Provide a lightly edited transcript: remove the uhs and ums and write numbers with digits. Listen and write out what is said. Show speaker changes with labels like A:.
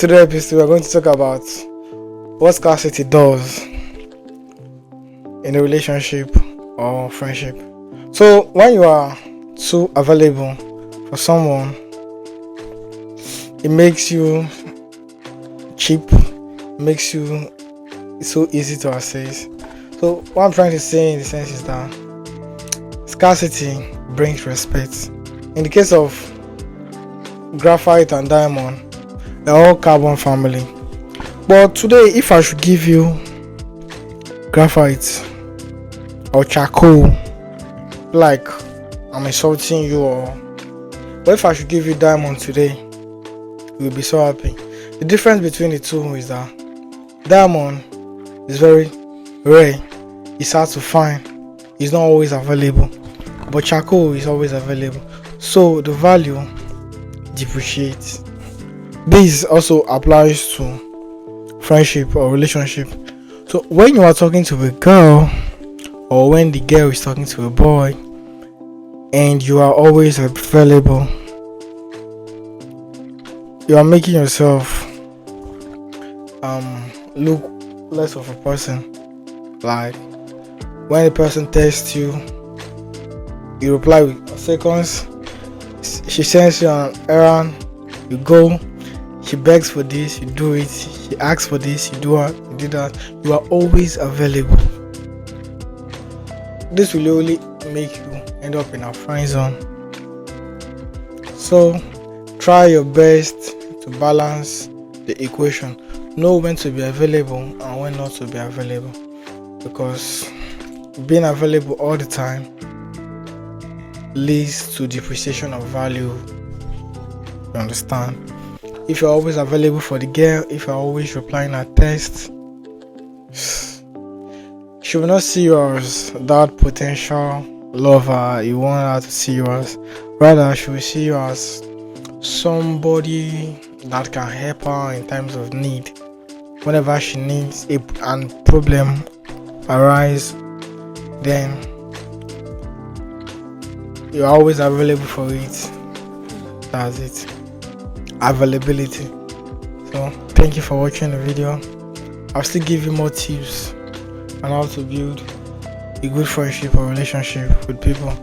A: today's episode, we're going to talk about what scarcity does in a relationship or friendship. So, when you are too available for someone, it makes you cheap, makes you so easy to access. So, what I'm trying to say in the sense is that scarcity brings respect. In the case of graphite and diamond, they're all carbon family. But today, if I should give you graphite or charcoal, like I'm insulting you, but if I should give you diamond today, you'll be so happy. The difference between the two is that diamond is very rare, it's hard to find, it's not always available, but charcoal is always available, so the value depreciates. This also applies to friendship or relationship. So when you are talking to a girl, or when the girl is talking to a boy, and you are always available, you are making yourself look less of a person. Like when a person texts you, you reply with seconds. She sends you an errand, you go. She begs for this, you do it. She asks for this, you do that. You are always available. This will only make you end up in a friend zone. So try your best to balance the equation. Know when to be available and when not to be available, because being available all the time leads to depreciation of value. You understand? If you're always available for the girl, if you're always replying her text, she will not see you as that potential lover you want her to see you as. Rather, she will see you as somebody that can help her in times of need. Whenever she needs a problem arise, then you're always available for it. That's it. Availability. So thank you for watching the video. I'll still give you more tips on how to build a good friendship or relationship with people.